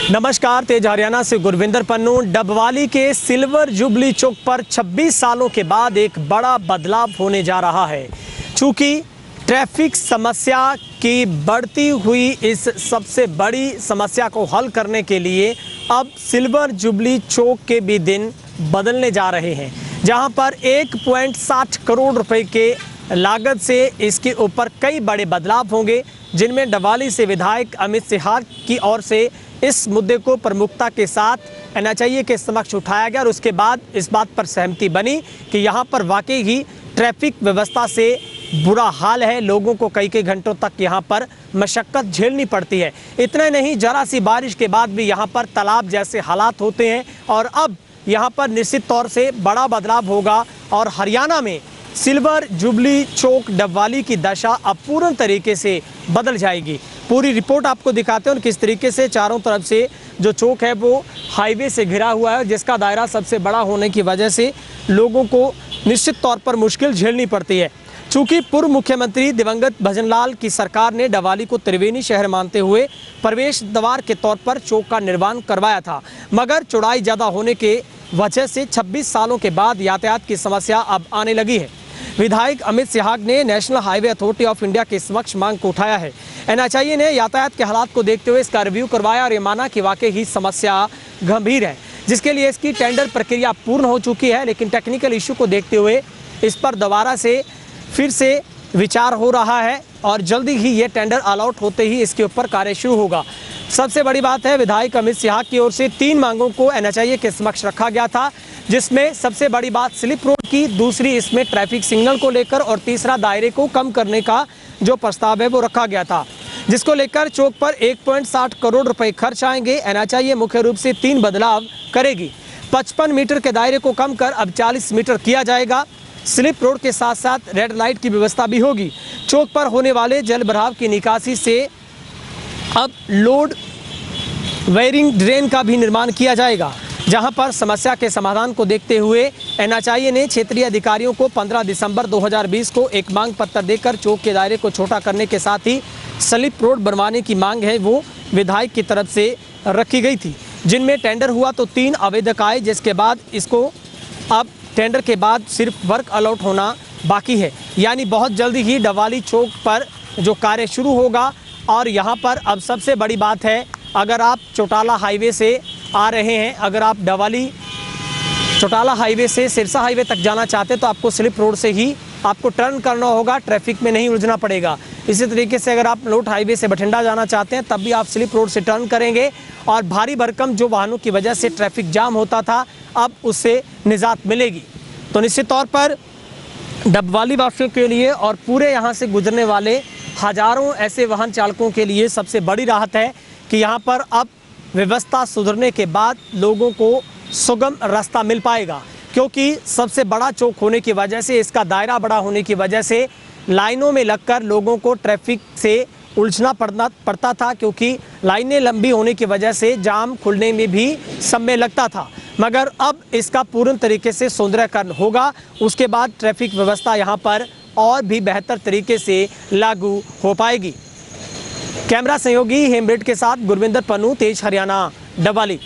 नमस्कार, तेज हरियाणा से गुरविंदर पन्नू। डबवाली के सिल्वर जुबली चौक पर 26 सालों के बाद एक बड़ा बदलाव होने जा रहा है। चूंकि ट्रैफिक समस्या की बढ़ती हुई इस सबसे बड़ी समस्या को हल करने के लिए अब सिल्वर जुबली चौक के भी दिन बदलने जा रहे हैं, जहां पर 1.60 करोड़ रुपए के लागत से इसके ऊपर कई बड़े बदलाव होंगे, जिनमें डबवाली से विधायक अमित सिहाग की ओर से इस मुद्दे को प्रमुखता के साथ एनएचआईए के समक्ष उठाया गया और उसके बाद इस बात पर सहमति बनी कि यहाँ पर वाकई ही ट्रैफिक व्यवस्था से बुरा हाल है। लोगों को कई कई घंटों तक यहाँ पर मशक्कत झेलनी पड़ती है। इतना नहीं, जरा सी बारिश के बाद भी यहाँ पर तालाब जैसे हालात होते हैं और अब यहाँ पर निश्चित तौर से बड़ा बदलाव होगा और हरियाणा में सिल्वर जुबली चौक डबवाली की दशा अब पूर्ण तरीके से बदल जाएगी। पूरी रिपोर्ट आपको दिखाते हैं और किस तरीके से चारों तरफ से जो चौक है वो हाईवे से घिरा हुआ है, जिसका दायरा सबसे बड़ा होने की वजह से लोगों को निश्चित तौर पर मुश्किल झेलनी पड़ती है। चूँकि पूर्व मुख्यमंत्री दिवंगत भजनलाल की सरकार ने डबवाली को त्रिवेणी शहर मानते हुए प्रवेश द्वार के तौर पर चौक का निर्माण करवाया था, मगर चौड़ाई ज़्यादा होने के वजह से 26 सालों के बाद यातायात की समस्या अब आने लगी है। विधायक अमित सिहाग ने national highway authority of India के समक्ष मांग को उठाया है। एनएचआईए ने यातायात के हालात को देखते हुए इसका रिव्यू करवाया और ये माना कि वाकई ही समस्या गंभीर है, जिसके लिए इसकी टेंडर प्रक्रिया पूर्ण हो चुकी है। लेकिन टेक्निकल इशू को देखते हुए इस पर दोबारा से फिर से विचार हो रहा है और जल्दी ही ये टेंडर अलॉट होते ही इसके ऊपर कार्य शुरू होगा। सबसे बड़ी बात है, विधायक अमित सिहाग की ओर से 3 मांगों को एनएचआईए के समक्ष रखा गया था, जिसमें सबसे बड़ी बात स्लिप रोड की, दूसरी इसमें ट्रैफिक सिग्नल को लेकर और तीसरा दायरे को कम करने का जो प्रस्ताव है वो रखा गया था, जिसको लेकर चौक पर 1.60 करोड़ रुपए खर्च आएंगे। एनएचआईए मुख्य रूप से 3 बदलाव करेगी। 55 मीटर के दायरे को कम कर अब 40 मीटर किया जाएगा। स्लिप रोड के साथ साथ रेड लाइट की व्यवस्था भी होगी। चौक पर होने वाले जल भराव की निकासी से अब लोड वेयरिंग ड्रेन का भी निर्माण किया जाएगा, जहां पर समस्या के समाधान को देखते हुए एनएचआईए ने क्षेत्रीय अधिकारियों को 15 दिसंबर 2020 को एक मांग पत्र देकर चौक के दायरे को छोटा करने के साथ ही स्लिप रोड बनवाने की मांग है वो विधायक की तरफ से रखी गई थी, जिनमें टेंडर हुआ तो 3 आवेदक आए, जिसके बाद इसको अब टेंडर के बाद सिर्फ वर्क अलॉट होना बाकी है। यानी बहुत जल्दी ही डबवाली चौक पर जो कार्य शुरू होगा। और यहाँ पर अब सबसे बड़ी बात है, अगर आप चौटाला हाईवे से आ रहे हैं, अगर आप डबवाली चौटाला हाईवे से सिरसा हाईवे तक जाना चाहते हैं तो आपको स्लिप रोड से ही आपको टर्न करना होगा, ट्रैफिक में नहीं उलझना पड़ेगा। इसी तरीके से अगर आप लोट हाईवे से बठिंडा जाना चाहते हैं तब भी आप स्लिप रोड से टर्न करेंगे और भारी भरकम जो वाहनों की वजह से ट्रैफिक जाम होता था अब उससे निजात मिलेगी। तो निश्चित तौर पर डबवाली वासियों के लिए और पूरे यहाँ से गुजरने वाले हजारों ऐसे वाहन चालकों के लिए सबसे बड़ी राहत है कि यहाँ पर अब व्यवस्था सुधरने के बाद लोगों को सुगम रास्ता मिल पाएगा, क्योंकि सबसे बड़ा चौक होने की वजह से, इसका दायरा बड़ा होने की वजह से लाइनों में लगकर लोगों को ट्रैफिक से उलझना पड़ता था, क्योंकि लाइनें लंबी होने की वजह से जाम खुलने में भी समय लगता था। मगर अब इसका पूर्ण तरीके से सौंदर्यकरण होगा, उसके बाद ट्रैफिक व्यवस्था यहाँ पर और भी बेहतर तरीके से लागू हो पाएगी। कैमरा सहयोगी हेमब्रेड के साथ गुरविंदर पन्नू, तेज हरियाणा, डबवाली।